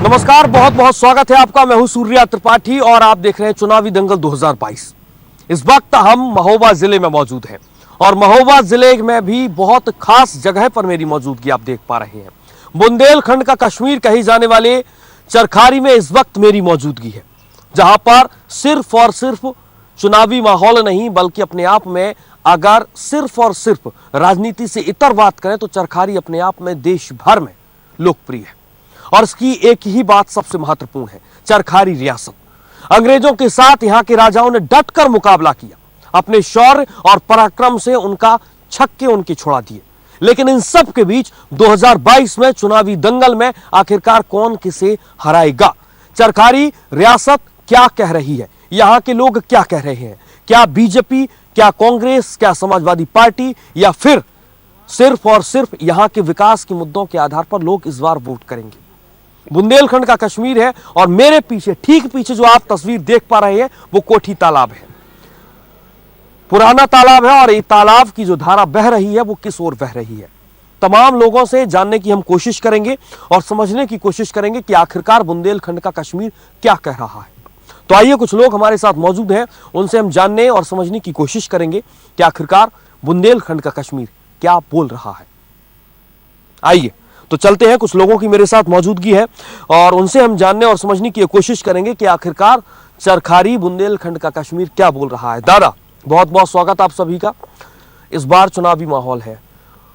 नमस्कार, बहुत बहुत स्वागत है आपका। मैं हूं सूर्या त्रिपाठी और आप देख रहे हैं चुनावी दंगल 2022। इस वक्त हम महोबा जिले में मौजूद हैं और महोबा जिले में भी बहुत खास जगह पर मेरी मौजूदगी आप देख पा रहे हैं। बुंदेलखंड का कश्मीर कही जाने वाले चरखारी में इस वक्त मेरी मौजूदगी है, जहां पर सिर्फ और सिर्फ चुनावी माहौल नहीं बल्कि अपने आप में अगर सिर्फ और सिर्फ राजनीति से इतर बात करें तो चरखारी अपने आप में देश भर में लोकप्रिय है। और इसकी एक ही बात सबसे महत्वपूर्ण है, चरखारी रियासत। अंग्रेजों के साथ यहां के राजाओं ने डटकर मुकाबला किया, अपने शौर्य और पराक्रम से उनका छक्के उनके छुड़ा दिए। लेकिन इन सब के बीच 2022 में चुनावी दंगल में आखिरकार कौन किसे हराएगा? चरखारी रियासत क्या कह रही है? यहां के लोग क्या कह रहे हैं? क्या बीजेपी, क्या कांग्रेस, क्या समाजवादी पार्टी या फिर सिर्फ और सिर्फ यहां के विकास के मुद्दों के आधार पर लोग इस बार वोट करेंगे? बुंदेलखंड का कश्मीर है और मेरे पीछे, ठीक पीछे जो आप तस्वीर देख पा रहे हैं वो कोठी तालाब है। पुराना तालाब है और ये तालाब की जो धारा बह रही है वो किस ओर बह रही है, तमाम लोगों से जानने की हम कोशिश करेंगे और समझने की कोशिश करेंगे कि आखिरकार बुंदेलखंड का कश्मीर क्या कह रहा है। तो आइए, कुछ लोग हमारे साथ मौजूद हैं, उनसे हम जानने और समझने की कोशिश करेंगे कि आखिरकार बुंदेलखंड का कश्मीर क्या बोल रहा है। आइए तो चलते हैं, कुछ लोगों की मेरे साथ मौजूदगी है और उनसे हम जानने और समझने की कोशिश करेंगे कि आखिरकार चरखारी बुंदेलखंड का कश्मीर क्या बोल रहा है। दादा, बहुत बहुत स्वागत आप सभी का। इस बार चुनावी माहौल है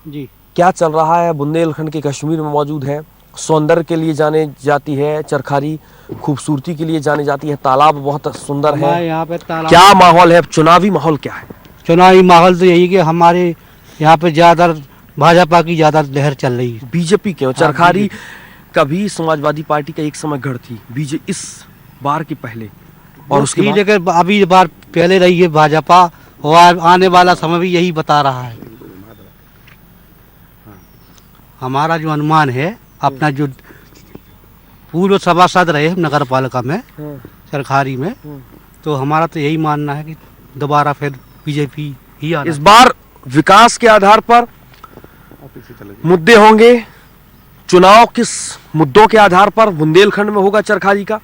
जी, क्या चल रहा है? बुंदेलखंड के कश्मीर में मौजूद है, सौंदर्य के लिए जाने जाती है चरखारी, खूबसूरती के लिए जानी जाती है, तालाब बहुत सुंदर है। यहाँ पे तालाब, क्या माहौल है? चुनावी माहौल क्या है? चुनावी माहौल तो यही कि हमारे यहाँ पे ज्यादा भाजपा की ज्यादा लहर चल रही है। बीजेपी क्यों? चरखारी कभी समाजवादी पार्टी का एक समय गढ़ थी, बीजेपी इस बार की पहले और उसके बाद लेकिन अभी बार पहले रही है भाजपा और आने वाला समय भी यही बता रहा है। हमारा जो अनुमान है, अपना जो पूर्व सभासद रहे नगर पालिका में चरखारी में, तो हमारा तो यही मानना है कि दोबारा फिर बीजेपी ही आना। इस बार विकास के आधार पर मुद्दे होंगे, चुनाव किस मुद्दों के आधार पर बुंदेलखंड में होगा चरखारी का?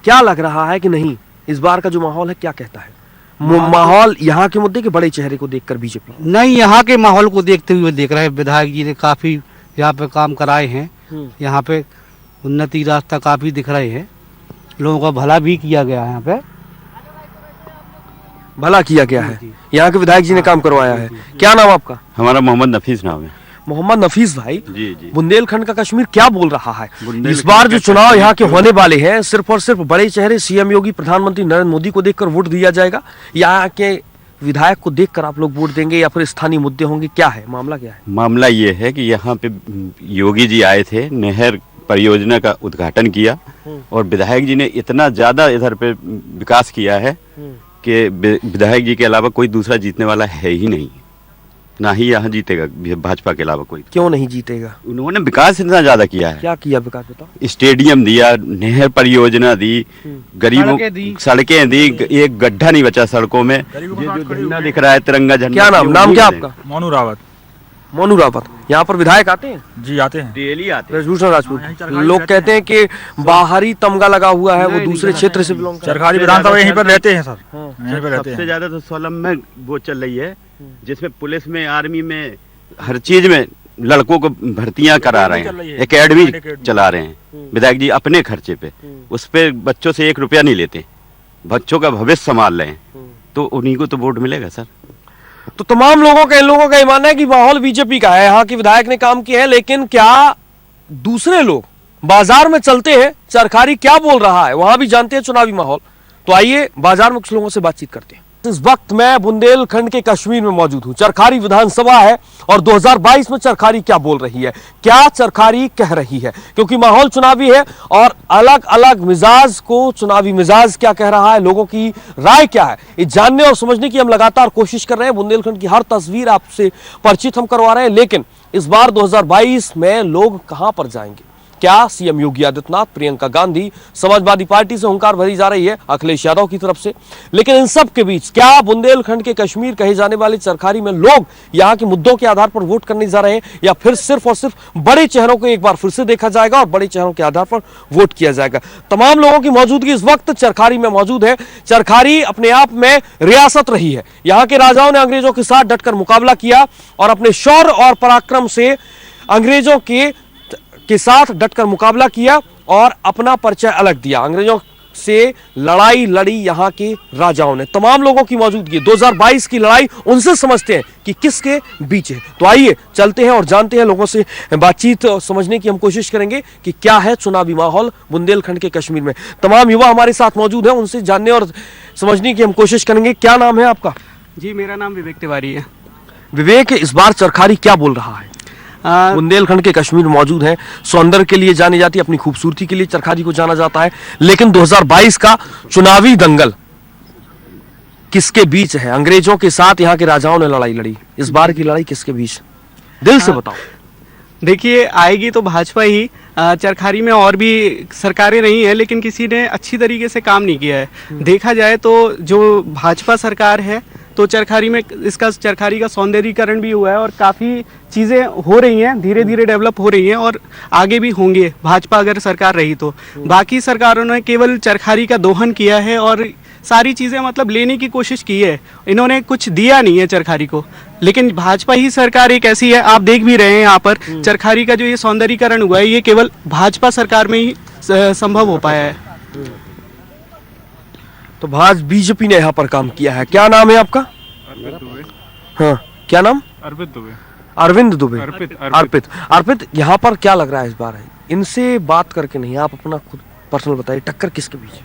क्या लग रहा है कि नहीं, इस बार का जो माहौल है क्या कहता है? माहौल यहाँ के मुद्दे के बड़े चेहरे को देखकर बीजेपी नहीं, यहाँ के माहौल को देखते हुए देख रहे हैं। विधायक जी ने काफी यहाँ पे काम कराए हैं, यहाँ पे उन्नति रास्ता काफी दिख रहे हैं, लोगों का भला भी किया गया है। यहाँ पे भला किया गया है, यहाँ के विधायक जी ने काम करवाया है। क्या नाम आपका? हमारा मोहम्मद नफीस नाम है। मोहम्मद नफीस भाई, जी। बुंदेलखंड का कश्मीर क्या बोल रहा है? बुंदेलखंड इस बार जो का चुनाव यहाँ के होने वाले हैं, सिर्फ और सिर्फ बड़े चेहरे सीएम योगी, प्रधानमंत्री नरेंद्र मोदी को देखकर वोट दिया जाएगा? यहाँ के विधायक को देखकर आप लोग वोट देंगे या फिर स्थानीय मुद्दे होंगे? क्या है मामला? क्या है मामला? ये है कि यहाँ पे योगी जी आए थे, नहर परियोजना का उद्घाटन किया और विधायक जी ने इतना ज्यादा इधर पे विकास किया है कि विधायक जी के अलावा कोई दूसरा जीतने वाला है ही नहीं, ना ही यहाँ जीतेगा भाजपा के अलावा कोई। क्यों नहीं जीतेगा? उन्होंने विकास इतना ज्यादा किया है। क्या किया विकास बताओ? स्टेडियम दिया, नहर परियोजना दी, गरीबों सड़कें दी, एक गड्ढा नहीं बचा सड़कों में। ये जो झंडा दिख रहा है, तिरंगा झंडा। क्या नाम क्या आपका? मोनू रावत। मोनू रावत। यहाँ पर विधायक आते हैं? जी आते हैं, डेली आते हैं। ब्रजभूषण राजपूत। लोग कहते हैं कि बाहरी तमगा लगा हुआ है, वो दूसरे क्षेत्र से बिलोंग करते हैं। चरखारी विधानसभा यहीं पर रहते हैं सर, यहीं पर रहते सबसे हैं। ज्यादा तो सोलम में वो चल रही है, जिसमें पुलिस में, आर्मी में, हर चीज में लड़कों को भर्तियां करा रहे हैं, एकेडमी चला रहे हैं विधायक जी अपने खर्चे पे। उस पे बच्चों से 1 रुपया नहीं लेते, बच्चों का भविष्य संभाल रहे हैं, तो उन्हीं को तो वोट मिलेगा सर। तो तमाम लोगों का, इन लोगों का ये मानना है कि माहौल बीजेपी का है, यहाँ के विधायक ने काम किया है। लेकिन क्या दूसरे लोग बाजार में चलते हैं, चरखारी क्या बोल रहा है वहां भी जानते हैं चुनावी माहौल? तो आइए बाजार में कुछ लोगों से बातचीत करते हैं। इस वक्त मैं बुंदेलखंड के कश्मीर में मौजूद हूं, चरखारी विधानसभा है और 2022 में चरखारी क्या बोल रही है, क्या चरखारी कह रही है? क्योंकि माहौल चुनावी है और अलग अलग मिजाज को, चुनावी मिजाज क्या कह रहा है, लोगों की राय क्या है, ये जानने और समझने की हम लगातार कोशिश कर रहे हैं। बुंदेलखंड की हर तस्वीर आपसे परिचित हम करवा रहे हैं, लेकिन इस बार 2022 में लोग कहां पर जाएंगे, क्या सीएम योगी आदित्यनाथ, प्रियंका गांधी, समाजवादी पार्टी से हुंकार भरी जा रही है अखिलेश यादव की तरफ से, लेकिन इन सब के बीच क्या बुंदेलखंड के कश्मीर कहे जाने वाले चरखारी में लोग यहां के मुद्दों के आधार पर वोट करने जा रहे हैं, या फिर सिर्फ और सिर्फ बड़े चेहरों को एक बार फिर से देखा जाएगा और बड़े चेहरों के आधार पर वोट किया जाएगा? तमाम लोगों की मौजूदगी इस वक्त चरखारी में मौजूद है। चरखारी अपने आप में रियासत रही है। यहां के राजाओं ने अंग्रेजों के साथ डटकर मुकाबला किया और अपने शौर्य और पराक्रम से अंग्रेजों के साथ डटकर मुकाबला किया और अपना परिचय अलग दिया। अंग्रेजों से लड़ाई लड़ी यहां के राजाओं ने। तमाम लोगों की मौजूदगी 2022 की लड़ाई उनसे समझते हैं कि किसके बीच है। तो आइए चलते हैं और जानते हैं, लोगों से बातचीत समझने की हम कोशिश करेंगे कि क्या है चुनावी माहौल बुंदेलखंड के कश्मीर में। तमाम युवा हमारे साथ मौजूद हैं, उनसे जानने और समझने की हम कोशिश करेंगे। क्या नाम है आपका? जी, मेरा नाम विवेक तिवारी है। विवेक, इस बार चरखारी क्या बोल रहा है? बुंदेलखंड के कश्मीर मौजूद है, सौंदर्य के लिए जानी जाती है, अपनी खूबसूरती के लिए चरखारी को जाना जाता है, लेकिन 2022 का चुनावी दंगल किसके बीच है? अंग्रेजों के साथ यहाँ के राजाओं ने लड़ाई लड़ी, इस बार की लड़ाई किसके बीच? दिल से बताओ। देखिए, आएगी तो भाजपा ही। चरखारी में और भी सरकारें रही हैं, लेकिन किसी ने अच्छी तरीके से काम नहीं किया है। देखा जाए तो जो भाजपा सरकार है तो चरखारी में चरखारी का सौंदर्यीकरण भी हुआ है और काफ़ी चीज़ें हो रही हैं, धीरे धीरे डेवलप हो रही हैं और आगे भी होंगे भाजपा अगर सरकार रही तो। बाकी सरकारों ने केवल चरखारी का दोहन किया है और सारी चीज़ें मतलब लेने की कोशिश की है, इन्होंने कुछ दिया नहीं है चरखारी को। लेकिन भाजपा ही सरकार एक ऐसी है, आप देख भी रहे हैं यहाँ पर चरखारी का जो ये सौंदर्यीकरण हुआ है, ये केवल भाजपा सरकार में ही संभव हो पाया है। तो बीजेपी ने यहाँ पर काम किया है। क्या नाम है आपका? अर्पित दुबे। हाँ, क्या नाम? अर्पित दुबे। अरविंद दुबे। अर्पित, यहाँ पर क्या लग रहा है इस बार? है इनसे बात करके नहीं, आप अपना खुद पर्सनल बताइए, टक्कर किसके बीच?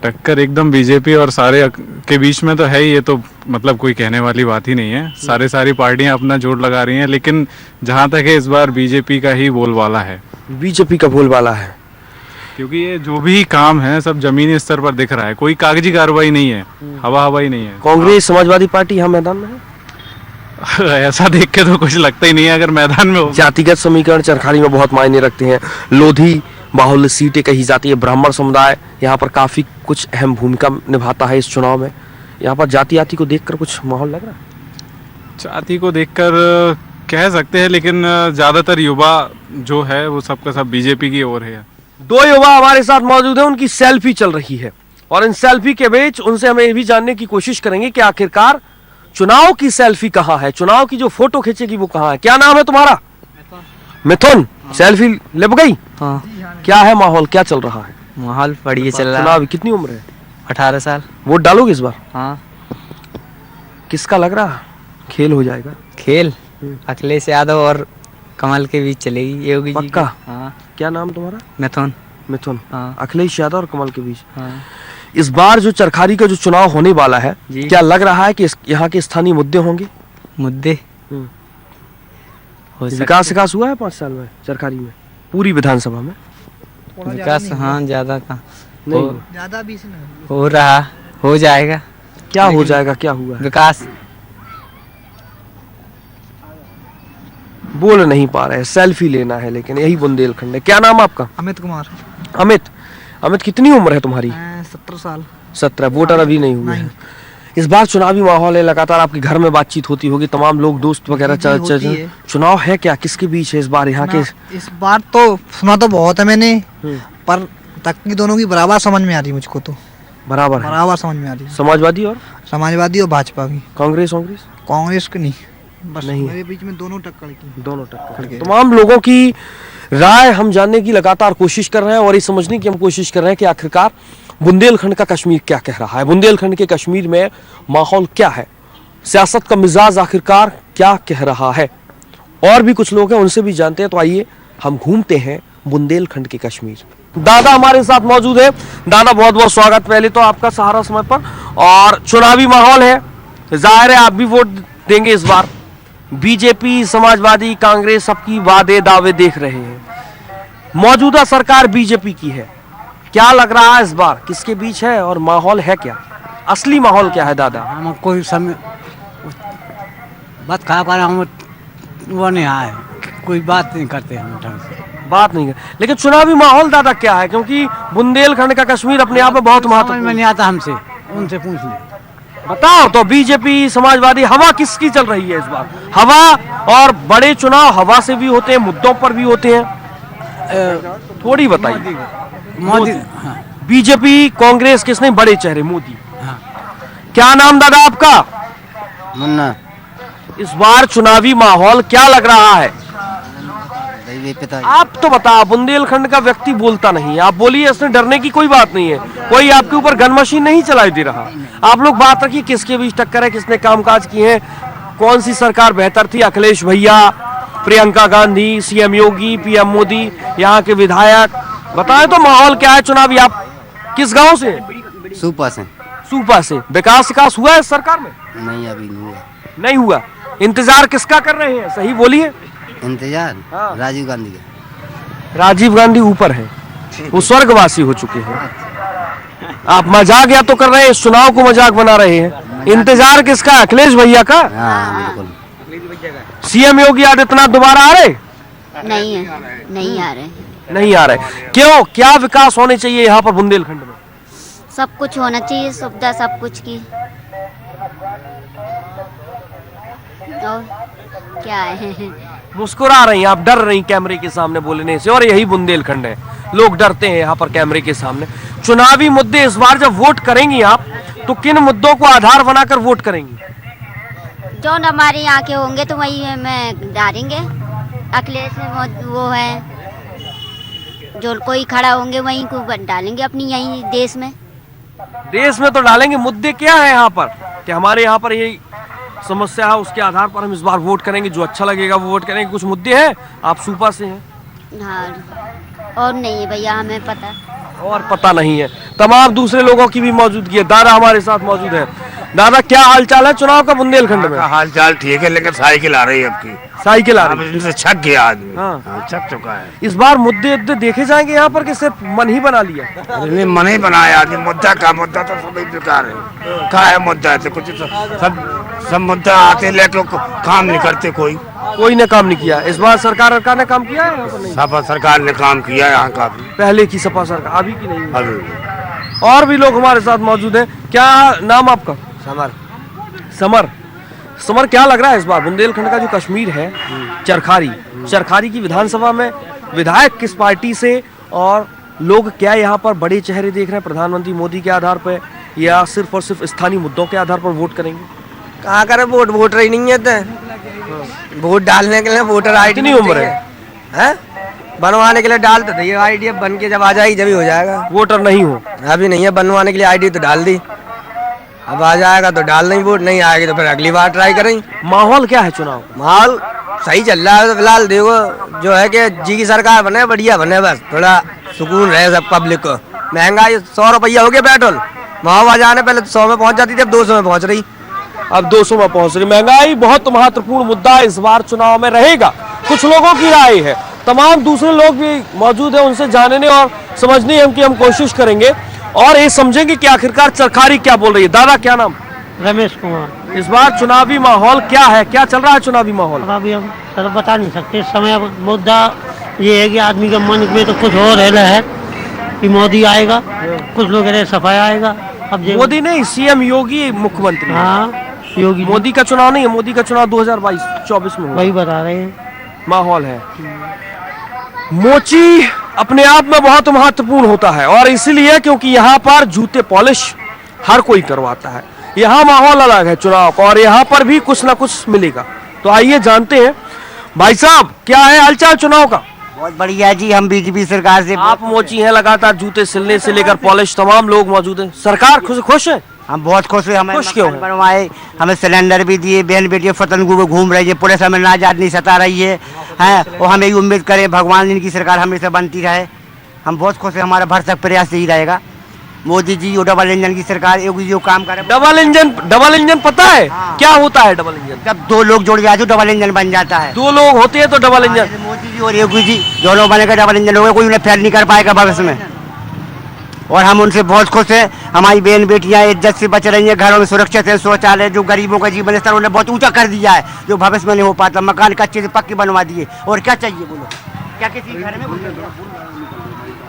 टक्कर एकदम बीजेपी और सारे के बीच में तो है ही, ये तो मतलब कोई कहने वाली बात ही नहीं है। सारी पार्टियां अपना जोर लगा रही हैं, लेकिन जहां तक है इस बार बीजेपी का ही बोलबाला है। बीजेपी का बोलबाला है, क्योंकि ये जो भी काम है सब जमीनी स्तर पर दिख रहा है, कोई कागजी कार्रवाई नहीं है, हवा नहीं है। कांग्रेस समाजवादी पार्टी यहाँ मैदान में है? ऐसा देख के तो कुछ लगता ही नहीं है अगर मैदान में हो। जातिगत समीकरण चरखारी में बहुत मायने रखते हैं। लोधी बाहुल्य सीटें कही जाती है, ब्राह्मण समुदाय यहाँ पर काफी कुछ अहम भूमिका निभाता है इस चुनाव में। यहाँ पर जाति को देखकर कुछ माहौल लग रहा है? जाति को देखकर कह सकते हैं, लेकिन ज्यादातर युवा जो है वो सबका सब बीजेपी की ओर है। दो युवा हमारे साथ मौजूद हैं, उनकी सेल्फी चल रही है और इन सेल्फी के बीच उनसे हमें ये भी जानने की कोशिश करेंगे कि आखिरकार चुनाव की सेल्फी कहाँ है, चुनाव की जो फोटो खींचेगी वो कहाँ है। क्या नाम है तुम्हारा? मिथुन। सेल्फी ले गई? हाँ। क्या है माहौल, क्या चल रहा है? माहौल बढ़िया चल रहा है। चुनाव कितनी उम्र है? 18 साल। वोट डालोगे इस बार? हाँ। किसका लग रहा खेल हो जाएगा? खेल अखिलेश यादव और कमल के बीच चलेगी, योगी जी। पक्का? हाँ। क्या नाम तुम्हारा? मिथुन। हाँ। अखिलेश यादव और कमल के बीच। हाँ। इस बार जो चरखारी का जो चुनाव होने वाला है, क्या लग रहा है कि यहाँ के स्थानीय मुद्दे होंगे? मुद्दे विकास हुआ है 5 साल में चरखारी में, पूरी विधानसभा में? विकास हाँ ज्यादा का ज्यादा भी हो रहा, हो जाएगा। क्या हो जाएगा, क्या हुआ? विकास बोल नहीं पा रहे, सेल्फी लेना है, लेकिन यही बुंदेलखंड है। क्या नाम आपका? अमित कुमार। अमित, कितनी उम्र है तुम्हारी? 17 साल। 17। वोटर अभी नहीं हुए हैं। इस बार चुनावी माहौल है, लगातार आपके घर में बातचीत होती होगी, तमाम लोग दोस्त वगैरह चुनाव है, क्या किसके बीच है इस बार यहाँ के? इस बार तो सुना तो बहुत है मैंने, पर तकनीकी दोनों की बराबर समझ में आ रही मुझको तो। बराबर समझ में आ रही। समाजवादी और भाजपा की? कांग्रेस की नहीं, बस नहीं, मेरे बीच में दोनों टक्कर की। तमाम लोगों की राय हम जानने की लगातार कोशिश कर रहे हैं और ये समझने की हम कोशिश कर रहे हैं कि आखिरकार बुंदेलखंड का कश्मीर क्या कह रहा है, बुंदेलखंड के कश्मीर में माहौल क्या है, सियासत का मिजाज आखिरकार क्या कह रहा है। और भी कुछ लोग हैं, उनसे भी जानते हैं। तो आइए हम घूमते हैं बुंदेलखंड के कश्मीर। दादा हमारे साथ मौजूद है। दादा, बहुत बहुत स्वागत पहले तो आपका सहारा समय पर। और चुनावी माहौल है, जाहिर है आप भी वोट देंगे इस बार। बीजेपी, समाजवादी, कांग्रेस सबकी वादे दावे देख रहे हैं। मौजूदा सरकार बीजेपी की है, क्या लग रहा है इस बार किसके बीच है और माहौल है क्या, असली माहौल क्या है? दादा, हम कोई समय बात खा पा रहा हूँ, वो नहीं आए, कोई बात नहीं करते हम ढंग से। बात नहीं है। लेकिन चुनावी माहौल दादा क्या है, क्योंकि बुंदेलखंड का कश्मीर अपने आप में बहुत समझ में महत्वपूर्ण। नहीं आता हमसे, उनसे पूछ ले। बताओ तो, बीजेपी समाजवादी हवा किसकी चल रही है इस बार? हवा, और बड़े चुनाव हवा से भी होते हैं, मुद्दों पर भी होते हैं, थोड़ी बताइए। मोदी। बीजेपी, कांग्रेस, किसने बड़े चेहरे? मोदी। हाँ। क्या नाम दादा आपका? मुन्ना। इस बार चुनावी माहौल क्या लग रहा है? आप तो बता, बुंदेलखंड का व्यक्ति बोलता नहीं, आप बोलिए, इसमें डरने की कोई बात नहीं है, कोई आपके ऊपर गन मशीन नहीं चलाई दे रहा। आप लोग बात रखिए, किसके बीच टक्कर है, किसने कामकाज किए हैं, कौन सी सरकार बेहतर थी? अखिलेश भैया, प्रियंका गांधी, सीएम योगी, पीएम मोदी, यहाँ के विधायक, बताएं तो माहौल क्या है चुनावी? आप किस गांव से? सुपा से। सूपा से। विकास हुआ है इस सरकार में? नहीं, अभी नहीं हुआ। नहीं हुआ। इंतजार किसका कर रहे हैं, सही बोलिए। इंतजार हाँ। राजीव गांधी का। राजीव गांधी ऊपर है, वो स्वर्गवासी हो चुके हैं। आप मजाक या तो कर रहे हैं, इस चुनाव को मजाक बना रहे हैं। इंतजार किसका? अखिलेश भैया का। बिल्कुल। सीएम योगी आदित्यनाथ दोबारा आ रहे? नहीं है, नहीं आ रहे। नहीं आ रहे। क्यों? क्या विकास होने चाहिए यहाँ पर बुंदेलखंड में? सब कुछ होना चाहिए, सुविधा सब कुछ की। और क्या है? मुस्कुरा रही हैं आप, डर रही कैमरे के सामने बोलने से, और यही बुंदेलखंड है, लोग डरते हैं यहाँ पर कैमरे के सामने। चुनावी मुद्दे इस बार जब वोट करेंगी आप, तो किन मुद्दों को आधार बनाकर वोट करेंगी? जो हमारे यहाँ के होंगे तो वही में डालेंगे। अखिलेश में वो है, जो कोई खड़ा होंगे वही को डालेंगे अपनी यही देश में। देश में तो डालेंगे। मुद्दे क्या है यहाँ पर, कि हमारे यहाँ पर ये समस्या है, उसके आधार पर हम इस बार वोट करेंगे, जो अच्छा लगेगा वो वोट करेंगे। कुछ मुद्दे हैं? आप सूपा से हैं। हाँ, और नहीं है भैया, हमें पता। और पता नहीं है। तमाम दूसरे लोगों की भी मौजूदगी है। दादा हमारे साथ मौजूद है। दादा, क्या हाल चाल है चुनाव का बुंदेलखंड में? हाल चाल ठीक है, लेकिन साइकिल आ रही है आपकी। साइकिल आ रही है। इनसे छक गया आदमी। हाँ। छक चुका है। इस बार मुद्दे देखे जाएंगे यहाँ पर, कि सिर्फ मन ही बना लिया? नहीं, मन ही बनाया आदमी। मुद्दा का मुद्दा तो सभी बेकार है। क्या है मुद्दा? तो कुछ सब मुद्दा आते लेके काम नहीं करते, कोई ने काम नहीं किया। इस बार सरकार ने काम किया है यहाँ पर? नहीं। सपा सरकार ने काम किया यहाँ का। पहले की सपा सरकार, अभी की नहीं। अभी और भी लोग हमारे साथ मौजूद हैं। क्या नाम आपका? समर। समर, क्या लग रहा है इस बार बुंदेलखंड का जो कश्मीर है, चरखारी की विधानसभा में विधायक किस पार्टी से, और लोग क्या यहाँ पर बड़े चेहरे देख रहे हैं प्रधानमंत्री मोदी के आधार पर, या सिर्फ और सिर्फ स्थानीय मुद्दों के आधार पर वोट करेंगे? कहाँ करे वोट? वोटर ही नहीं है तो वोट डालने के लिए वोटर आईडी। कितनी उम्र है? बनवाने के लिए डाल तो दी आईडी, अब बन के जब आ जाएगी जब ही हो जाएगा। वोटर नहीं हो? अभी नहीं है। बनवाने के लिए आईडी तो डाल दी, अब आ जाएगा तो डाल नहीं, वोट नहीं आएगी तो फिर अगली बार ट्राई करेंगे। माहौल क्या है चुनाव? माहौल सही चल रहा है फिलहाल। देखो, जो है कि जी की सरकार बने, बढ़िया बने, बस थोड़ा सुकून रहे सब पब्लिक को। महंगाई 100 रुपया हो गया पेट्रोल, महोबा जाने पहले 100 में पहुंच जाती थी, अब 200 में पहुंच रही। अब 200 में पहुंच रही। महंगाई बहुत महत्वपूर्ण मुद्दा इस बार चुनाव में रहेगा, कुछ लोगों की राय है। तमाम दूसरे लोग भी मौजूद हैं, उनसे जानने और समझने की हम कोशिश करेंगे, और ये समझेंगे कि आखिरकार चरखारी क्या बोल रही है। दादा, क्या नाम? रमेश कुमार। इस बार चुनावी माहौल क्या है, क्या चल रहा है चुनावी माहौल? अभी हम सर बता नहीं सकते। इस समय मुद्दा ये है कि आदमी के मन में तो कुछ और है कि मोदी आएगा, कुछ लोग रहे सफाई आएगा। अब मोदी नहीं, सीएम योगी मुख्यमंत्री। हाँ, योगी। मोदी का चुनाव नहीं है, मोदी का चुनाव 2022-24 में वही बता रहे हैं। माहौल है। मोची अपने आप में बहुत महत्वपूर्ण होता है, और इसीलिए क्योंकि यहाँ पर जूते पॉलिश हर कोई करवाता है। यहाँ माहौल अलग है चुनाव का, और यहाँ पर भी कुछ ना कुछ मिलेगा। तो आइए जानते हैं। भाई साहब, क्या है हालचाल चुनाव का? बहुत बढ़िया जी, हम बीजेपी सरकार से। आप मोची हैं, लगातार जूते सिलने से लेकर पॉलिश तमाम लोग मौजूद हैं। सरकार खुश है? हम बहुत खुश हुए। हमें खुश क्यों हैं? बनवाए, हमें सिलेंडर भी दिए, बहन बेटियां फतनगू में घूम रही है, पुलिस हमें नाजाद नहीं सता रही है, और हम यही उम्मीद करें भगवान इनकी सरकार हमेशा बनती रहे। हम बहुत खुश हैं, हमारा भरसक प्रयास यही रहेगा। मोदी जी और डबल इंजन की सरकार जो काम करे। डबल इंजन पता है? हाँ। क्या होता है डबल इंजन? जब दो लोग जुड़ जाए तो डबल इंजन बन जाता है। 2 लोग होते हैं तो डबल इंजन। मोदी जी और योगी जी दोनों बनेगा डबल इंजन होगा, कोई उन्हें फेल नहीं कर पाएगा भविष्य में। और हम उनसे बहुत खुश हैं। हमारी बहन बेटियां इज्जत से बच रही हैं, घरों में सुरक्षित है, शौचालय जो गरीबों का जीवन स्तर उन्हें बहुत ऊंचा कर दिया है, जो भविष्य में नहीं हो पाता। मकान कच्चे से पक्के बनवा दिए, और क्या चाहिए बोलो? क्या किसी घर में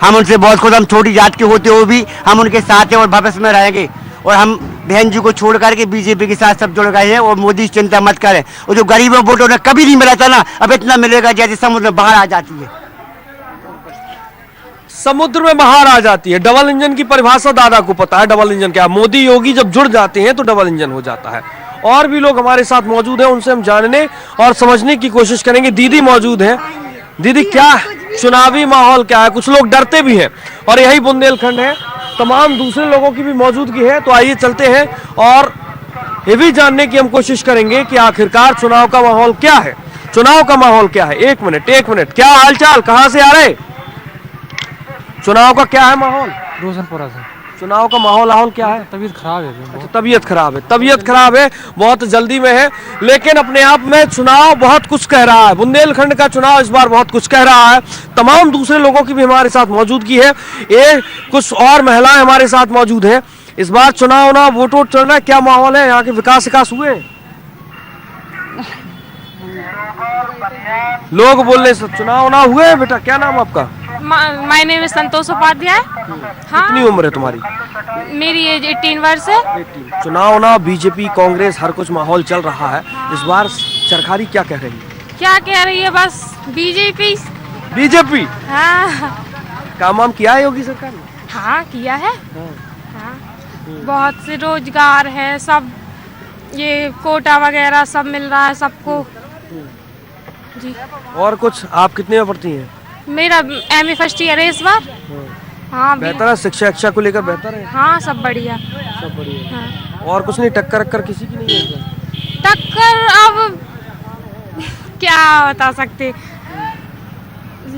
हम उनसे बहुत खुद, हम छोटी जात के होते हुए भी हम उनके साथ हैं और भविष्य में रहेंगे। और हम बहन जी को छोड़ करके बीजेपी के साथ सब जुड़ गए हैं। और मोदी चिंता मत करें, और जो गरीबों वोट उन्हें कभी नहीं मिला था ना, अब इतना मिलेगा जैसे समुद्र में बाहर आ जाती है। समुद्र में बाहर आ जाती है। डबल इंजन की परिभाषा दादा को पता है। डबल इंजन क्या है? मोदी योगी जब जुड़ जाते हैं तो डबल इंजन हो जाता है। और भी लोग हमारे साथ मौजूद हैं, उनसे हम जानने और समझने की कोशिश करेंगे। दीदी मौजूद है। दीदी, क्या चुनावी माहौल क्या है? कुछ लोग डरते भी हैं और यही बुंदेलखंड है, तमाम दूसरे लोगों की भी मौजूदगी है। तो आइए चलते हैं और ये भी जानने की हम कोशिश करेंगे कि आखिरकार चुनाव का माहौल क्या है। चुनाव का माहौल क्या है? एक मिनट, क्या हालचाल, कहां से आ रहे? चुनाव का क्या है माहौल? रोशनपुरा से। चुनाव का माहौल क्या है? तबीयत खराब है। अच्छा, तबीयत खराब है, बहुत जल्दी में है, लेकिन अपने आप में चुनाव बहुत कुछ कह रहा है। बुंदेलखंड का चुनाव इस बार बहुत कुछ कह रहा है। तमाम दूसरे लोगों की भी हमारे साथ मौजूदगी है। ये कुछ और महिलाएं हमारे साथ मौजूद हैं। इस बार चुनाव ना वोट चल रहा है, क्या माहौल है? यहाँ के विकास हुए? लोग बोल रहे चुनाव ना हुए। बेटा, क्या नाम आपका? माय नेम इज संतोष उपाध्याय। हाँ, कितनी उम्र है तुम्हारी? मेरी एज 18 वर्ष है। 18। चुनाव ना बीजेपी कांग्रेस हर कुछ माहौल चल रहा है। इस बार चरखारी क्या कह रही है? क्या कह रही है? बस बीजेपी। हाँ, काम किया है योगी सरकार ने? हाँ किया है। हाँ, बहुत से रोजगार है, सब ये कोटा वगैरह सब मिल रहा है सबको जी। और कुछ? आप कितने में पढ़ती हैं? मेरा MA फर्स्ट ईयर है इस बार। हाँ, बेहतर है? शिक्षा को लेकर बेहतर है? हाँ, सब बढ़िया। हाँ। और कुछ नहीं? टक्कर किसी की नहीं है? टक्कर अब क्या बता सकते,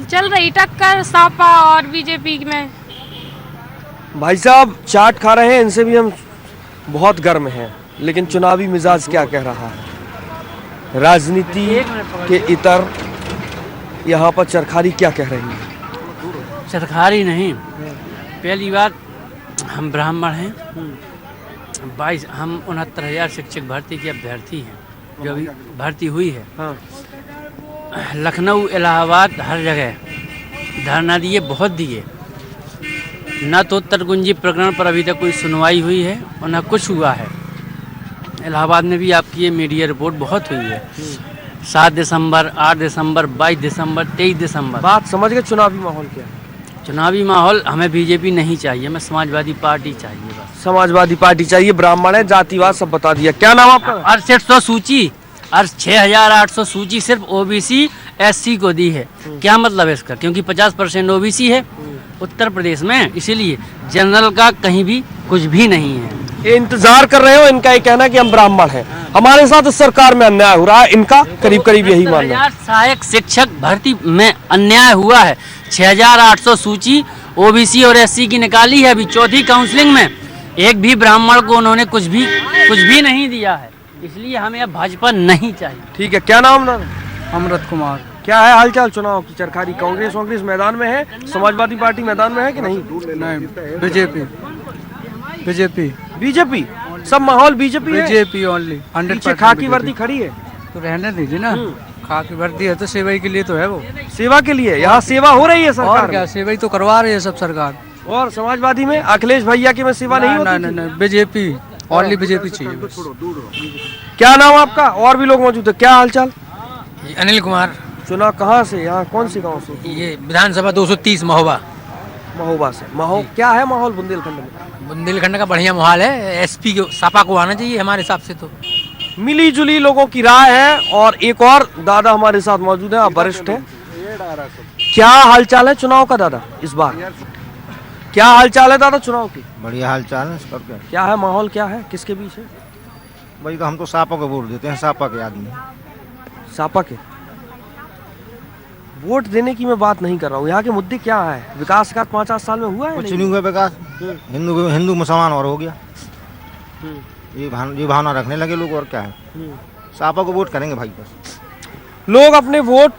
चल रही टक्कर सपा और बीजेपी में। भाई साहब चाट खा रहे हैं, इनसे भी हम बहुत गर्म हैं, लेकिन चुनावी मिजाज क्या कह रहा है? राजनीति के इतर यहाँ पर चरखारी क्या कह रही है? चरखारी नहीं, पहली बात हम ब्राह्मण हैं। 22 हम 69,000 शिक्षक भर्ती के अभ्यर्थी हैं, जो अभी भर्ती हुई है। हाँ। लखनऊ, इलाहाबाद, हर जगह धरना दिए, बहुत दिए, न तो उत्तरकुंजी प्रकरण पर अभी तक कोई सुनवाई हुई है और न कुछ हुआ है। इलाहाबाद में भी आपकी ये मीडिया रिपोर्ट बहुत हुई है। 7 दिसंबर, 8 दिसंबर, 22 दिसंबर, 23 दिसंबर। बात समझ गए। चुनावी माहौल क्या है? चुनावी माहौल हमें बीजेपी नहीं चाहिए, हमें समाजवादी पार्टी चाहिए। बस समाजवादी पार्टी चाहिए। ब्राह्मण है, जातिवाद सब बता दिया। क्या नाम आपका? 6800 सूची और 6800 सूची सिर्फ OBC SC को दी है। क्या मतलब है इसका? क्योंकि 50% OBC है उत्तर प्रदेश में, इसीलिए जनरल का कहीं भी कुछ भी नहीं है। ये इंतजार कर रहे हो, इनका ये कहना कि हम ब्राह्मण हैं, हमारे साथ इस सरकार में अन्याय हो रहा है, इनका करीब करीब यही मानना है। सहायक शिक्षक भर्ती में अन्याय हुआ है। 6800 सूची OBC और SC की निकाली है, अभी चौथी काउंसलिंग में एक भी ब्राह्मण को उन्होंने कुछ भी नहीं दिया है, इसलिए हमें अब भाजपा नहीं चाहिए। ठीक है, क्या नाम? अमृत कुमार। क्या है हालचाल चुनाव की? चरखारी कांग्रेस मैदान में है, समाजवादी पार्टी मैदान में है कि नहीं? बीजेपी। बीजेपी सब माहौल बीजेपी है। BJP only. पीछे खाकी वर्दी खड़ी है तो रहने दीजिए ना। खाकी वर्दी है तो सेवा के लिए तो है, वो सेवा के लिए। यहाँ सेवा हो रही है सरकार। और क्या, सेवा ही तो करवा रही है सब सरकार। और समाजवादी में अखिलेश भैया की में सेवा नहीं होती? नहीं, बीजेपी ओनली, बीजेपी चाहिए बस। क्या नाम आपका? और भी लोग मौजूद है। क्या हालचाल? अनिल कुमार। चुनाव कहाँ से? यहाँ कौन सी गाँव से? ये विधानसभा 230 महोबा से। क्या है माहौल बुंदेलखंड में? बुंदेलखंड का बढ़िया माहौल है। SP को, सपा को आना चाहिए हमारे हिसाब से तो। मिली जुली लोगों की राय है। और एक और दादा हमारे साथ मौजूद है, आप वरिष्ठ हैं। क्या हालचाल है चुनाव का दादा इस बार? क्या हालचाल है दादा चुनाव की? बढ़िया हालचाल है। क्या है माहौल, क्या है, किसके बीच है? भाई तो हम तो सापा को वोट देते हैं, सापा के आदमी। सापा के वोट देने की मैं बात नहीं कर रहा हूँ। यहाँ के मुद्दे क्या है? विकास का 5 साल में हुआ है? कुछ नहीं हुआ विकास। हिंदू मुसलमान और हो गया, ये भावना रखने लगे लोग। और क्या है, सापा को वोट करेंगे भाई बस। लोग अपने वोट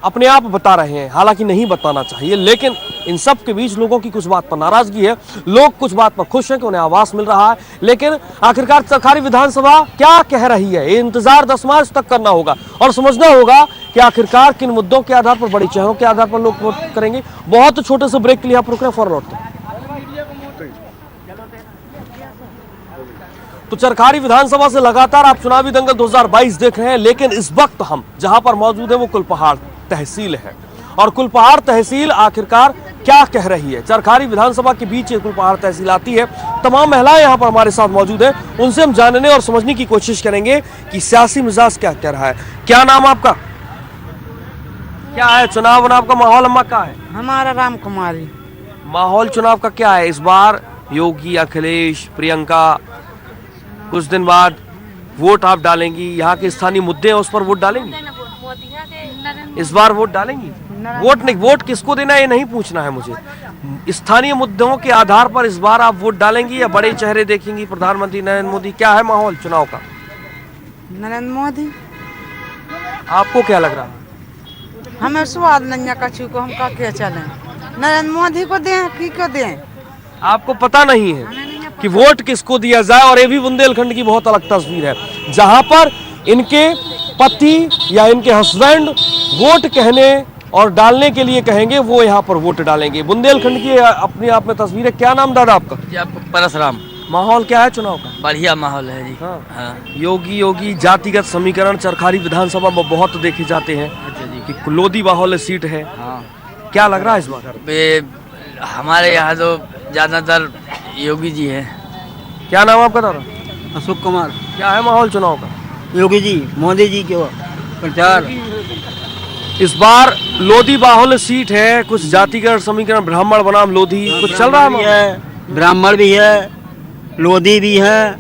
अपने आप बता रहे हैं, हालांकि नहीं बताना चाहिए, लेकिन इन सब के बीच लोगों की कुछ बात पर नाराजगी है, लोग कुछ बात पर खुश हैं कि उन्हें आवास मिल रहा है। लेकिन आखिरकार चरखारी विधानसभा क्या कह रही है, ये इंतजार 10 मार्च तक करना होगा और समझना होगा कि आखिरकार किन मुद्दों के आधार पर, बड़ी चेहरों के आधार पर लोग वोट करेंगे। बहुत छोटे से ब्रेक के लिए आप रुक रहे हैं, फौरन लौटते हैं। तो चरखारी विधानसभा से लगातार आप चुनावी दंगल 2022 देख रहे हैं, लेकिन इस वक्त हम जहां पर मौजूद है वो कुलपहाड़ तहसील है और कुलपहाड़ तहसील आखिरकार क्या कह रही है। चरखारी विधानसभा के बीच ये कुलपहाड़ तहसील आती है। तमाम महिलाएं यहां पर हमारे साथ मौजूद हैं, उनसे हम जानने और समझने की कोशिश करेंगे कि सियासी मिजाज क्या कह रहा है। क्या नाम आपका, क्या है चुनाव का माहौल अम्मा का है? हमारा राम कुमारी। माहौल चुनाव का क्या है इस बार? योगी, अखिलेश, प्रियंका, कुछ दिन बाद वोट आप डालेंगी, यहाँ के स्थानीय मुद्दे हैं उस पर वोट डालेंगी? इस बार वोट डालेंगी? वोट नहीं, वोट किसको देना ये नहीं पूछना है मुझे, स्थानीय मुद्दों के आधार पर इस बार आप वोट डालेंगी या बड़े चेहरे देखेंगी, प्रधानमंत्री नरेंद्र मोदी? क्या है माहौल चुनाव का? नरेंद्र मोदी। आपको क्या लग रहा है? हमें स्वाद नहीं कछु को, हम का क्या चले, नरेंद्र मोदी को दें कि को दें? आपको पता नहीं है कि वोट किसको दिया जाए। और ये भी बुंदेलखंड की बहुत अलग तस्वीर है, जहां पर इनके पति या इनके हस्बैंड वोट कहने और डालने के लिए कहेंगे, वो यहाँ पर वोट डालेंगे। बुंदेलखंड की अपने आप में तस्वीर है। क्या नाम दादा आपका? परशुराम। माहौल क्या है चुनाव का? बढ़िया माहौल है जी। हाँ। योगी जातिगत समीकरण चरखारी विधानसभा में बहुत देखे जाते हैं कि लोधी बाहुल्य सीट है। क्या लग रहा है इस बार? हमारे यहाँ तो ज्यादातर योगी जी है। क्या नाम आपका दादा? अशोक कुमार। क्या है माहौल चुनाव का? योगी जी, मोदी जी के प्रचार। इस बार लोधी बाहुल्य सीट है, कुछ जातिगत समीकरण, ब्राह्मण बनाम लोधी कुछ चल रहा है। ब्राह्मण भी है, लोधी भी है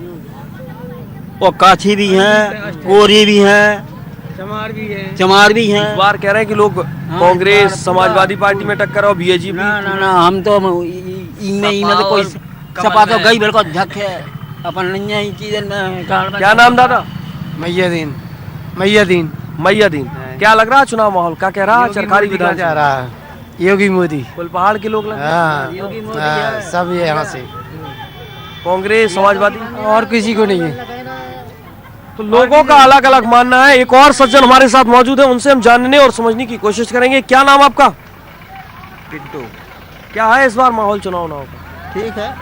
और काछी भी है, कोरी भी है, चमार भी है। इस बार कह रहे हैं कि लोग कांग्रेस, समाजवादी पार्टी में टक्कर और बीजेपी। ना हम तो इनमें तो कोई सपा तो गई बिल्कुल झक है अपन नहीं चीजें। क्या नाम दादा? मैयादीन। क्या लग रहा है चुनाव माहौल? क्या कह रहा है चरखारी विधानसभा? योगी मोदी। कुलपहाड़ के लोग सब ये यहाँ से, कांग्रेस, समाजवादी और किसी को नहीं है। तो लोगों का अलग अलग मानना है। एक और सज्जन हमारे साथ मौजूद है, उनसे हम जानने और समझने की कोशिश करेंगे। क्या नाम आपका? पिंटू। क्या है इस बार माहौल चुनाव का? ठीक है।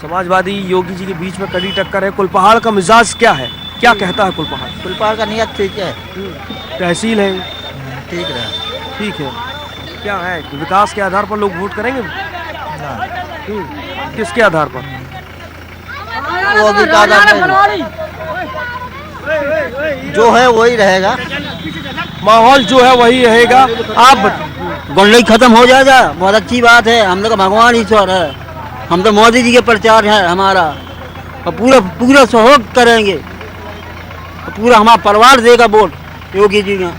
समाजवादी योगी जी के बीच में कड़ी टक्कर है। कुलपहाड़ का मिजाज क्या है, क्या कहता है कुलपहाड़? कुलपहाड़ का नियत ठीक है, तहसील है, ठीक है। क्या है कि विकास के आधार पर लोग वोट करेंगे? किसके आधार पर? जो है वही रहेगा, माहौल जो है वही रहेगा। आप गुंडई खत्म हो जाएगा, बहुत अच्छी बात है। हम लोग भगवान ईश्वर है, हम तो मोदी जी के प्रचार है हमारा, और पूरा सहयोग करेंगे, पूरा हमारा परिवार देगा वोट योगी जी का।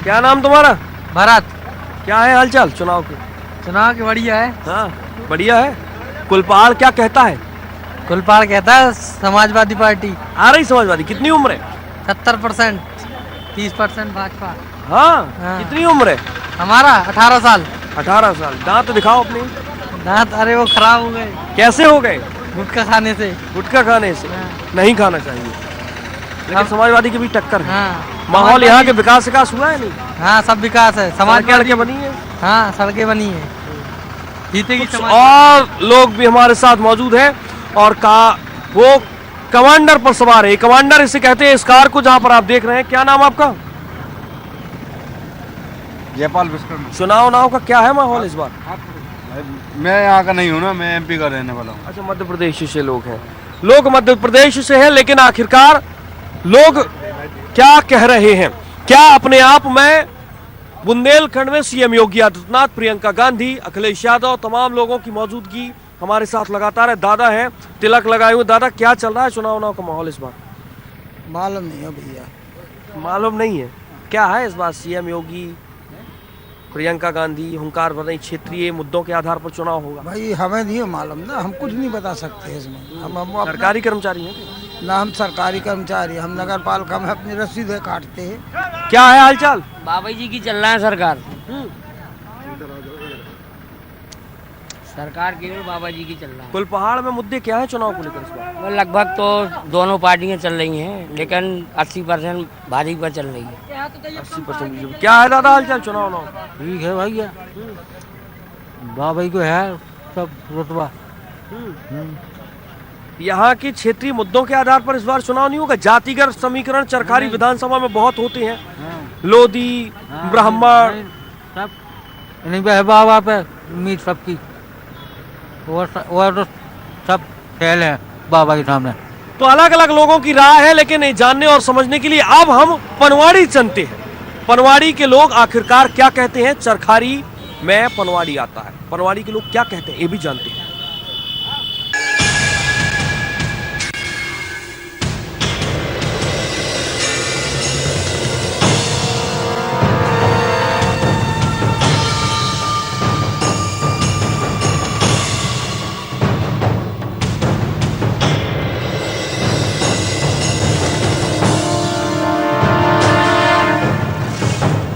क्या नाम तुम्हारा? भारत। क्या है हालचाल चुनाव के? चुनाव के बढ़िया है। हाँ बढ़िया है। कुलपहाड़ क्या कहता है? कुलपहाड़ कहता है समाजवादी पार्टी आ रही। समाजवादी कितनी उम्र है? 70%, 30% भाजपा। हाँ। कितनी उम्र है? हमारा 18 साल। 18 साल। दांत दिखाओ अपने। दांत अरे वो खराब हो गए। कैसे हो गए? गुटखा खाने से। गुटखा खाने से। नहीं खाना चाहिए, लेकिन समाजवादी की भी टक्कर है। हाँ। माहौल यहाँ के विकास हुआ है नहीं? हाँ सब विकास है। समाज सड़कें बनी है। हाँ सड़कें बनी है। जीतेगी समाज। और लोग भी हमारे साथ मौजूद हैं और वो कमांडर पर सवार है। कमांडर इसे कहते हैं इस कार को जहां पर आप देख रहे हैं। क्या नाम आपका? जयपाल विश्वकर्मा। चुनाव का क्या है माहौल इस बार? मैं यहाँ का नहीं हूँ ना, मैं एमपी का रहने वाला हूँ। अच्छा, मध्य प्रदेश से लोग हैं। लोग मध्य प्रदेश से हैं, लेकिन आखिरकार लोग क्या कह रहे हैं? क्या अपने आप में बुंदेलखंड में सीएम योगी आदित्यनाथ, प्रियंका गांधी, अखिलेश यादव, तमाम लोगों की मौजूदगी हमारे साथ लगातार है। दादा है तिलक लगाए हुए। दादा क्या चल रहा है चुनाव का माहौल इस बार? मालूम नहीं है भैया। मालूम नहीं है क्या है इस बार? सीएम योगी, प्रियंका गांधी, हुंकार भर रही, क्षेत्रीय मुद्दों के आधार पर चुनाव होगा। भाई हमें नहीं मालूम ना, हम कुछ नहीं बता सकते इसमें। हम सरकारी कर्मचारी हैं। ना हम सरकारी कर्मचारी, हम नगर पालिका में अपनी रसीदें काटते हैं। क्या है हालचाल? बाबा जी की चल रहा है सरकार। सरकार केवल बाबा जी की चल रहा है। कुल पहाड़ में मुद्दे क्या है चुनाव को लेकर इस बार? लगभग तो दोनों पार्टियां चल रही हैं, लेकिन 80% भाजपा पर चल रही है। 80%। क्या है दादा हालचाल चुनाव? ठीक है भैया, बाबा को है सब रुतबा। यहाँ की क्षेत्रीय मुद्दों के आधार पर इस बार चुनाव नहीं होगा? जातिगत समीकरण चरखारी विधानसभा में बहुत होते हैं, लोधी, ब्राह्मण, सब नहीं है बाबा पे उम्मीद सबकी, और तो सब फेल है बाबा के सामने। तो अलग अलग लोगों की राय है, लेकिन जानने और समझने के लिए अब हम पनवाड़ी चलते हैं। पनवाड़ी के लोग आखिरकार क्या कहते हैं? चरखारी में पनवाड़ी आता है, पनवाड़ी के लोग क्या कहते हैं ये भी जानते हैं।